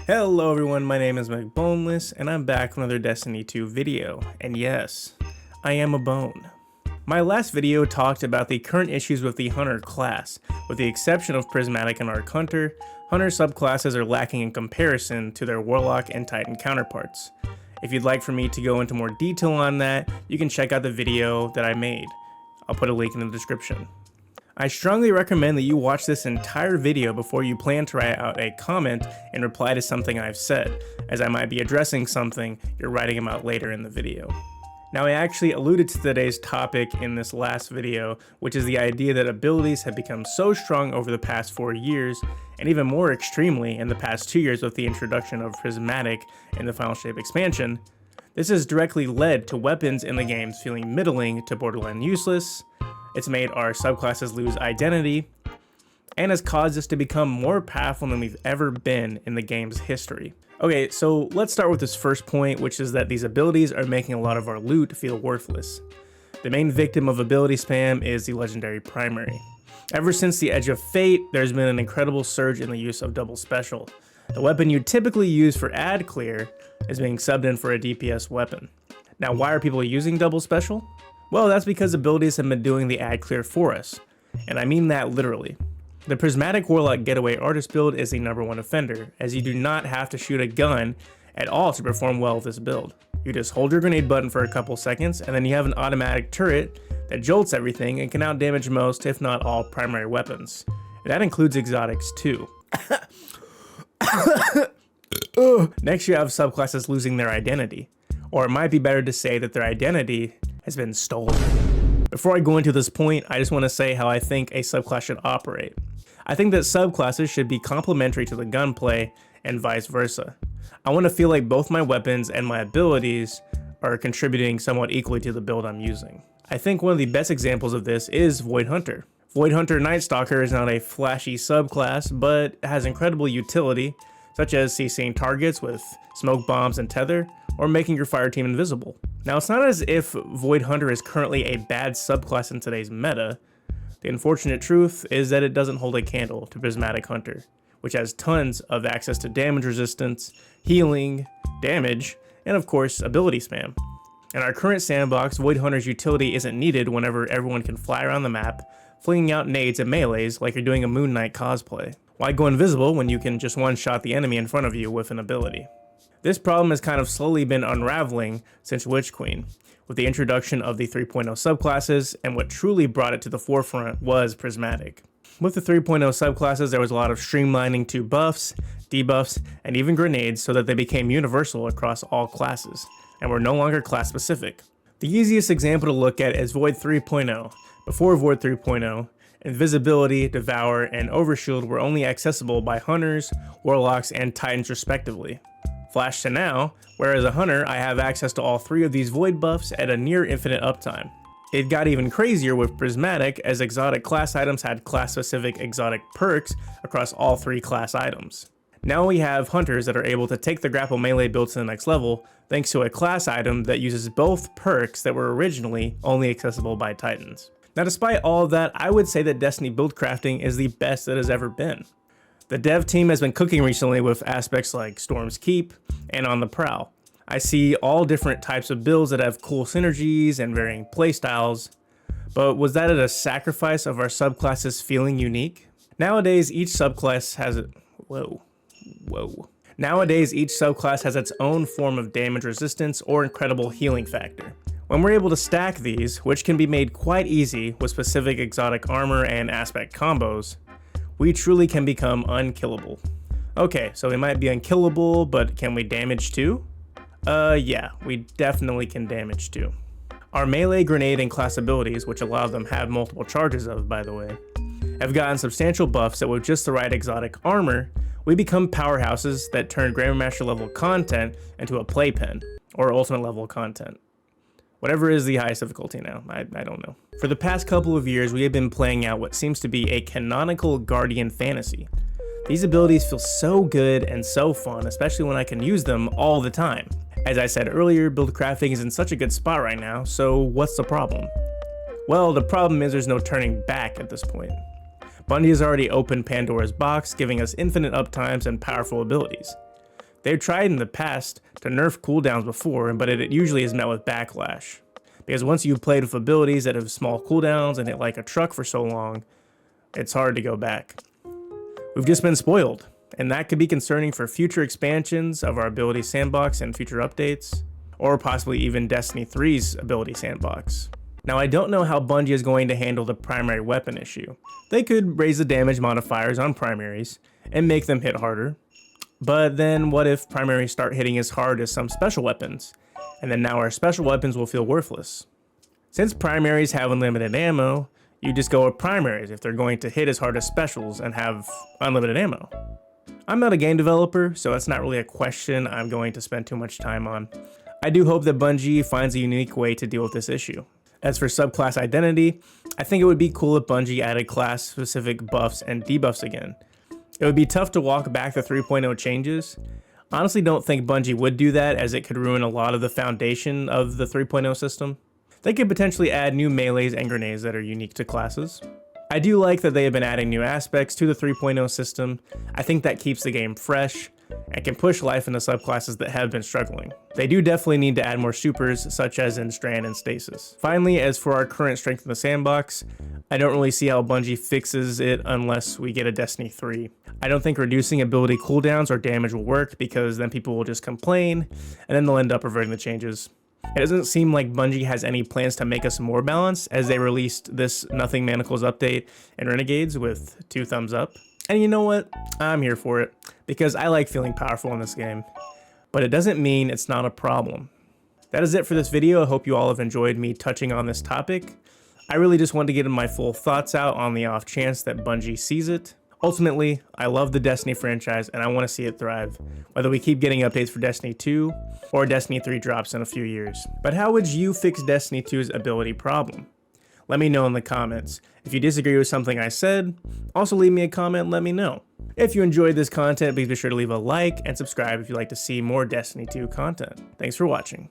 Hello everyone, my name is McBoneless, and I'm back with another Destiny 2 video. And yes, I am a bone. My last video talked about the current issues with the Hunter class. With the exception of Prismatic and Arc Hunter, Hunter subclasses are lacking in comparison to their Warlock and Titan counterparts. If you'd like for me to go into more detail on that, you can check out the video that I made. I'll put a link in the description. I strongly recommend that you watch this entire video before you plan to write out a comment in reply to something I've said, as I might be addressing something you're writing about later in the video. Now, I actually alluded to today's topic in this last video, which is the idea that abilities have become so strong over the past 4 years, and even more extremely in the past 2 years with the introduction of Prismatic in the Final Shape expansion. This has directly led to weapons in the games feeling middling to borderline useless. It's made our subclasses lose identity, and has caused us to become more powerful than we've ever been in the game's history. Okay, so let's start with this first point, which is that these abilities are making a lot of our loot feel worthless. The main victim of ability spam is the legendary primary. Ever since the Edge of Fate, there's been an incredible surge in the use of double special. The weapon you typically use for ad clear is being subbed in for a DPS weapon. Now, why are people using double special? Well, that's because abilities have been doing the ad clear for us, and I mean that literally. The Prismatic Warlock Getaway Artist build is the #1 offender, as you do not have to shoot a gun at all to perform well with this build. You just hold your grenade button for a couple seconds, and then you have an automatic turret that jolts everything and can outdamage most, if not all, primary weapons. And that includes exotics too. Next, you have subclasses losing their identity, or it might be better to say that their identity has been stolen. Before I go into this point, I just want to say how I think a subclass should operate. I think that subclasses should be complementary to the gunplay and vice versa. I want to feel like both my weapons and my abilities are contributing somewhat equally to the build I'm using. I think one of the best examples of this is Void Hunter. Void Hunter Night Stalker is not a flashy subclass, but has incredible utility, such as CCing targets with smoke bombs and tether, or making your fire team invisible. Now, it's not as if Void Hunter is currently a bad subclass in today's meta. The unfortunate truth is that it doesn't hold a candle to Prismatic Hunter, which has tons of access to damage resistance, healing, damage, and of course, ability spam. In our current sandbox, Void Hunter's utility isn't needed whenever everyone can fly around the map, flinging out nades and melees like you're doing a Moon Knight cosplay. Why go invisible when you can just one-shot the enemy in front of you with an ability? This problem has kind of slowly been unraveling since Witch Queen, with the introduction of the 3.0 subclasses, and what truly brought it to the forefront was Prismatic. With the 3.0 subclasses, there was a lot of streamlining to buffs, debuffs, and even grenades so that they became universal across all classes, and were no longer class specific. The easiest example to look at is Void 3.0. Before Void 3.0, Invisibility, Devour, and Overshield were only accessible by Hunters, Warlocks, and Titans respectively. Flash to now, where as a Hunter, I have access to all 3 of these Void buffs at a near infinite uptime. It got even crazier with Prismatic, as exotic class items had class-specific exotic perks across all 3 class items. Now we have Hunters that are able to take the grapple melee build to the next level, thanks to a class item that uses both perks that were originally only accessible by Titans. Now, despite all of that, I would say that Destiny build crafting is the best it has ever been. The dev team has been cooking recently with aspects like Storm's Keep and On the Prowl. I see all different types of builds that have cool synergies and varying playstyles, but was that at a sacrifice of our subclasses feeling unique? Nowadays, each subclass has Nowadays, each subclass has its own form of damage resistance or incredible healing factor. When we're able to stack these, which can be made quite easy with specific exotic armor and aspect combos, we truly can become unkillable. Okay, so we might be unkillable, but can we damage too? Yeah, we definitely can damage too. Our melee, grenade, and class abilities, which a lot of them have multiple charges of, by the way, have gotten substantial buffs that with just the right exotic armor, we become powerhouses that turn Grandmaster level content into a playpen, or ultimate level content. Whatever is the highest difficulty now, I don't know. For the past couple of years, we have been playing out what seems to be a canonical Guardian fantasy. These abilities feel so good and so fun, especially when I can use them all the time. As I said earlier, build crafting is in such a good spot right now, so what's the problem? Well, the problem is there's no turning back at this point. Bungie has already opened Pandora's box, giving us infinite uptimes and powerful abilities. They've tried in the past to nerf cooldowns before, but it usually is met with backlash. Because once you've played with abilities that have small cooldowns and hit like a truck for so long, it's hard to go back. We've just been spoiled, and that could be concerning for future expansions of our ability sandbox and future updates, or possibly even Destiny 3's ability sandbox. Now, I don't know how Bungie is going to handle the primary weapon issue. They could raise the damage modifiers on primaries and make them hit harder. But then what if primaries start hitting as hard as some special weapons, and then now our special weapons will feel worthless? Since primaries have unlimited ammo, you just go with primaries if they're going to hit as hard as specials and have unlimited ammo. I'm not a game developer, so that's not really a question I'm going to spend too much time on. I do hope that Bungie finds a unique way to deal with this issue. As for subclass identity, I think it would be cool if Bungie added class-specific buffs and debuffs again. It would be tough to walk back the 3.0 changes. Honestly, don't think Bungie would do that, as it could ruin a lot of the foundation of the 3.0 system. They could potentially add new melees and grenades that are unique to classes. I do like that they have been adding new aspects to the 3.0 system. I think that keeps the game fresh and can push life into subclasses that have been struggling. They do definitely need to add more supers, such as in Strand and Stasis. Finally, as for our current strength in the sandbox, I don't really see how Bungie fixes it unless we get a Destiny 3. I don't think reducing ability cooldowns or damage will work, because then people will just complain, and then they'll end up reverting the changes. It doesn't seem like Bungie has any plans to make us more balanced, as they released this Nothing Manacles update in Renegades with 2 thumbs up. And you know what? I'm here for it, because I like feeling powerful in this game. But it doesn't mean it's not a problem. That is it for this video. I hope you all have enjoyed me touching on this topic. I really just wanted to get my full thoughts out on the off chance that Bungie sees it. Ultimately, I love the Destiny franchise and I want to see it thrive, whether we keep getting updates for Destiny 2 or Destiny 3 drops in a few years. But how would you fix Destiny 2's ability problem? Let me know in the comments. If you disagree with something I said, also leave me a comment and let me know. If you enjoyed this content, please be sure to leave a like and subscribe if you'd like to see more Destiny 2 content. Thanks for watching.